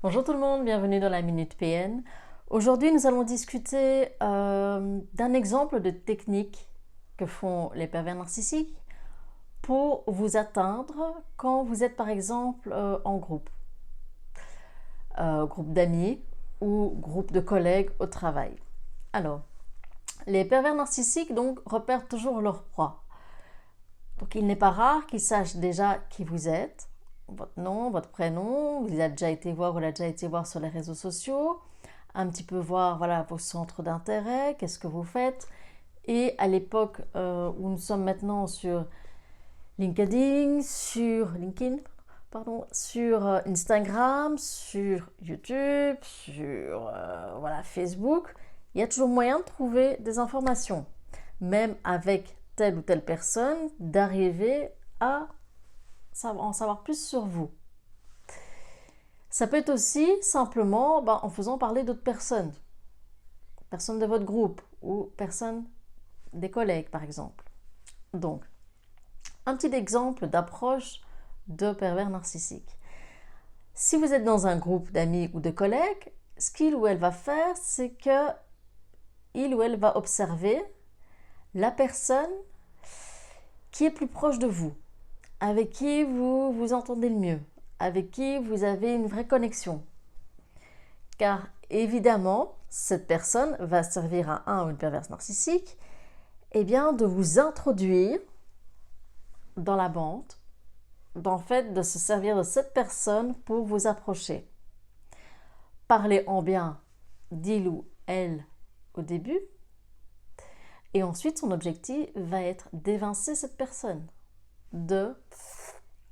Bonjour tout le monde, bienvenue dans la Minute PN. Aujourd'hui, nous allons discuter d'un exemple de technique que font les pervers narcissiques pour vous atteindre quand vous êtes par exemple en groupe, groupe d'amis ou groupe de collègues au travail. Alors, les pervers narcissiques donc repèrent toujours leur proie. Donc il n'est pas rare qu'ils sachent déjà qui vous êtes, votre nom, votre prénom, il a déjà été voir ou il a déjà été voir sur les réseaux sociaux, un petit peu voir voilà, vos centres d'intérêt, qu'est-ce que vous faites. Et à l'époque où nous sommes maintenant sur LinkedIn, pardon, sur Instagram, sur YouTube, sur voilà, Facebook, il y a toujours moyen de trouver des informations, même avec telle ou telle personne, d'arriver à en savoir plus sur vous. Ça peut être aussi simplement en faisant parler d'autres personnes de votre groupe ou personnes des collègues par exemple. Donc, un petit exemple d'approche de pervers narcissique. Si vous êtes dans un groupe d'amis ou de collègues, ce qu'il ou elle va faire, c'est que il ou elle va observer la personne qui est plus proche de vous, avec qui vous vous entendez le mieux, avec qui vous avez une vraie connexion. Car évidemment, cette personne va servir à un ou une perverse narcissique de vous introduire dans la bande, de se servir de cette personne pour vous approcher. Parler en bien d'il ou elle au début, et ensuite son objectif va être d'évincer cette personne, de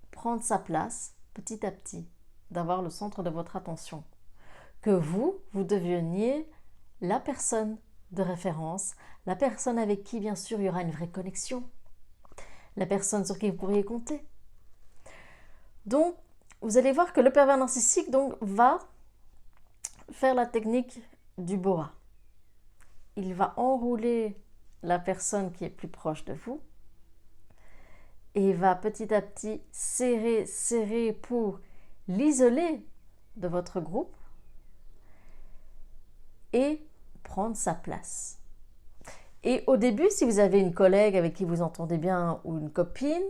prendre sa place petit à petit, d'avoir le centre de votre attention. Que vous deveniez la personne de référence, la personne avec qui bien sûr il y aura une vraie connexion, la personne sur qui vous pourriez compter. Donc, vous allez voir que le pervers narcissique va faire la technique du boa. Il va enrouler la personne qui est plus proche de vous et va petit à petit serrer pour l'isoler de votre groupe et prendre sa place. Et au début, si vous avez une collègue avec qui vous entendez bien ou une copine,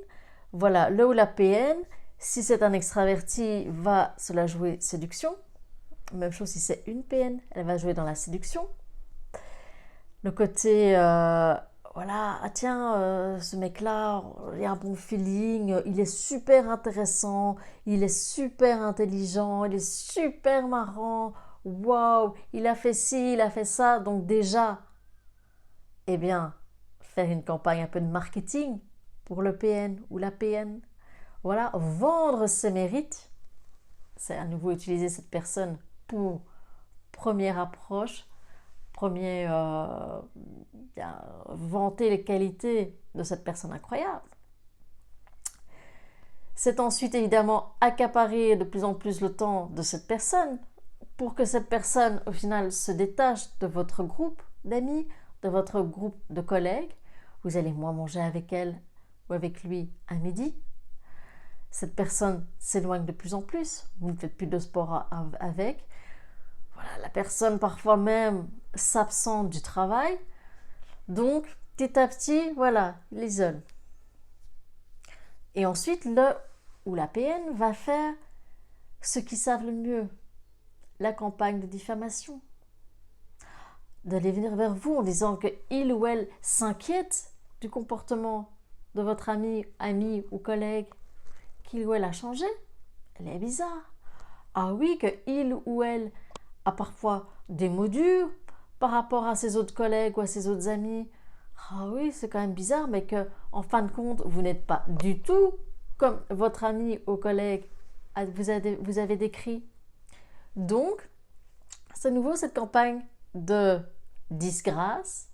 voilà, le ou la PN, si c'est un extraverti, va se la jouer séduction. Même chose si c'est une PN, elle va jouer dans la séduction. Le côté, voilà, ah tiens, ce mec-là, il y a un bon feeling, il est super intéressant, il est super intelligent, il est super marrant, waouh, il a fait ci, il a fait ça. Donc déjà, faire une campagne un peu de marketing pour le PN ou la PN. Voilà, vendre ses mérites. C'est à nouveau utiliser cette personne pour première approche, vanter les qualités de cette personne incroyable. C'est ensuite évidemment accaparer de plus en plus le temps de cette personne pour que cette personne au final se détache de votre groupe d'amis, de votre groupe de collègues. Vous allez moins manger avec elle ou avec lui à midi. Cette personne s'éloigne de plus en plus. Vous ne faites plus de sport avec. Voilà, la personne parfois même s'absente du travail. Donc, petit à petit, voilà, il l'isole. Et ensuite, le ou la PN va faire ce qu'ils savent le mieux, la campagne de diffamation. D'aller venir vers vous en disant qu'il ou elle s'inquiète du comportement de votre ami ou collègue, qu'il ou elle a changé, elle est bizarre. Ah oui, qu'il ou elle a parfois des mots durs par rapport à ses autres collègues ou à ses autres amis. Ah oui, c'est quand même bizarre, mais que en fin de compte, vous n'êtes pas du tout comme votre ami ou collègue vous avez décrit. Donc, c'est nouveau cette campagne de disgrâce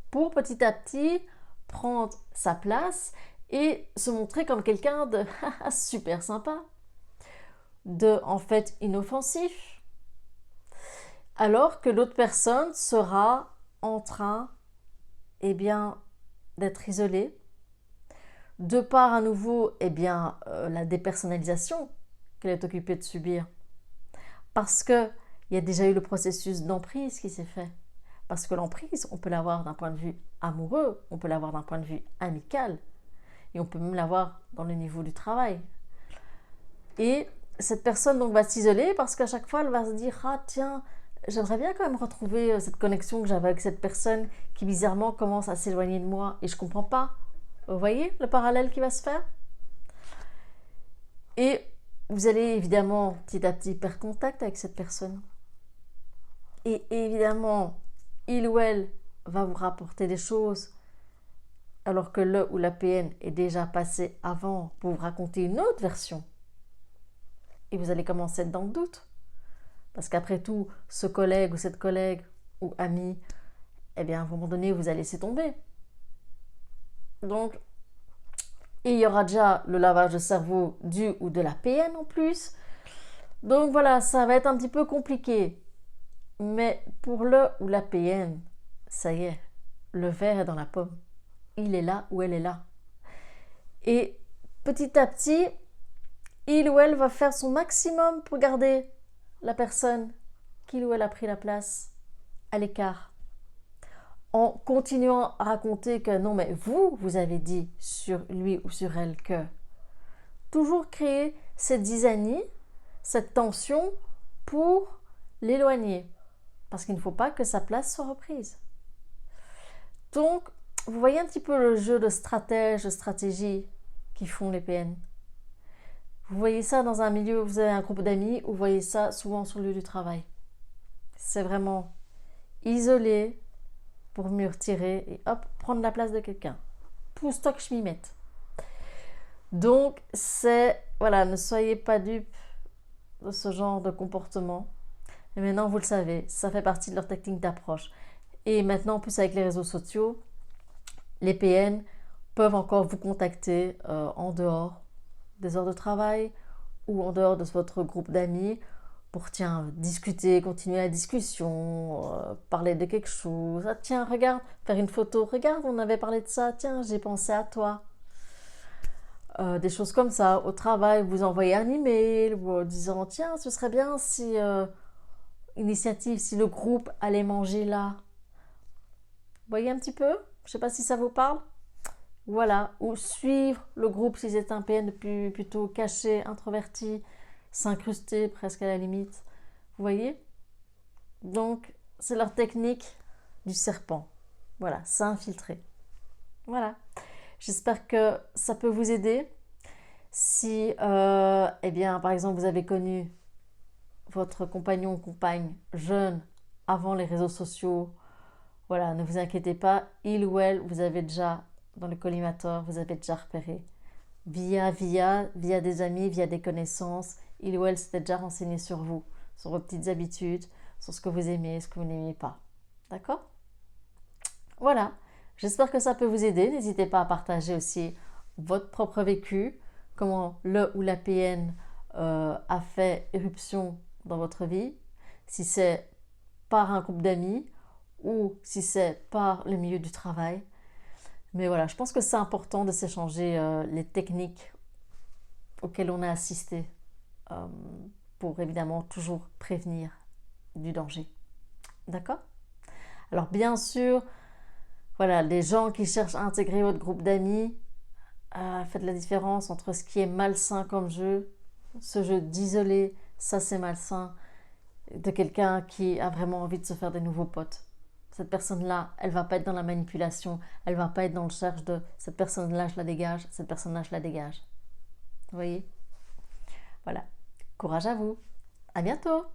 pour petit à petit prendre sa place et se montrer comme quelqu'un de super sympa, de en fait inoffensif, alors que l'autre personne sera en train d'être isolée, de par à nouveau la dépersonnalisation qu'elle est occupée de subir. Parce qu'il y a déjà eu le processus d'emprise qui s'est fait. Parce que l'emprise, on peut l'avoir d'un point de vue amoureux, on peut l'avoir d'un point de vue amical, et on peut même l'avoir dans le niveau du travail. Et cette personne donc va s'isoler parce qu'à chaque fois, elle va se dire « Ah tiens, j'aimerais bien quand même retrouver cette connexion que j'avais avec cette personne qui bizarrement commence à s'éloigner de moi et je ne comprends pas. » Vous voyez le parallèle qui va se faire? Et vous allez évidemment petit à petit perdre contact avec cette personne. Et évidemment, il ou elle va vous rapporter des choses alors que le ou la PN est déjà passé avant pour vous raconter une autre version. Et vous allez commencer à être dans le doute. Parce qu'après tout, ce collègue ou cette collègue ou ami, eh bien, à un moment donné, vous allez laisser tomber. Donc, et il y aura déjà le lavage de cerveau du ou de la PN en plus. Donc voilà, ça va être un petit peu compliqué. Mais pour le ou la PN, ça y est, le verre est dans la pomme. Il est là ou elle est là. Et petit à petit, il ou elle va faire son maximum pour garder la personne qu'il ou elle a pris la place à l'écart. En continuant à raconter que non, mais vous avez dit sur lui ou sur elle que. Toujours créer cette zizanie, cette tension pour l'éloigner. Parce qu'il ne faut pas que sa place soit reprise. Donc, vous voyez un petit peu le jeu de stratège, de stratégie qui font les PN. Vous voyez ça dans un milieu où vous avez un groupe d'amis, ou vous voyez ça souvent sur le lieu du travail. C'est vraiment isoler pour mieux retirer et hop, prendre la place de quelqu'un. Pousse-toi que je m'y mette. Donc, voilà, ne soyez pas dupes de ce genre de comportement. Et maintenant, vous le savez, ça fait partie de leur technique d'approche. Et maintenant, en plus avec les réseaux sociaux, les PN peuvent encore vous contacter en dehors des heures de travail ou en dehors de votre groupe d'amis pour discuter, continuer la discussion, parler de quelque chose. Ah tiens, regarde, faire une photo, regarde, on avait parlé de ça, tiens, j'ai pensé à toi. Des choses comme ça. Au travail, vous envoyez un email ou disant tiens, ce serait bien si si le groupe allait manger là. Vous voyez un petit peu? Je ne sais pas si ça vous parle. Voilà, ou suivre le groupe si c'est un PN plutôt caché, introverti, s'incruster presque à la limite. Vous voyez? Donc, c'est leur technique du serpent. Voilà, s'infiltrer. Voilà. J'espère que ça peut vous aider. Si, eh bien, par exemple, vous avez connu votre compagnon ou compagne jeune avant les réseaux sociaux, voilà, ne vous inquiétez pas, il ou elle, vous avez déjà, dans le collimateur, vous avez déjà repéré. Via des amis, via des connaissances, il ou elle s'était déjà renseigné sur vous, sur vos petites habitudes, sur ce que vous aimez, ce que vous n'aimez pas. D'accord? Voilà, j'espère que ça peut vous aider. N'hésitez pas à partager aussi votre propre vécu, comment le ou la PN a fait éruption dans votre vie, si c'est par un groupe d'amis ou si c'est par le milieu du travail. Mais voilà, je pense que c'est important de s'échanger les techniques auxquelles on a assisté pour évidemment toujours prévenir du danger. D'accord? Alors bien sûr, voilà, les gens qui cherchent à intégrer votre groupe d'amis, faites la différence entre ce qui est malsain comme jeu, ce jeu d'isoler, ça c'est malsain, de quelqu'un qui a vraiment envie de se faire des nouveaux potes. Cette personne-là, elle va pas être dans la manipulation, elle va pas être dans le cherche de cette personne-là, je la dégage, cette personne-là, je la dégage. Vous voyez? Voilà. Courage à vous. À bientôt.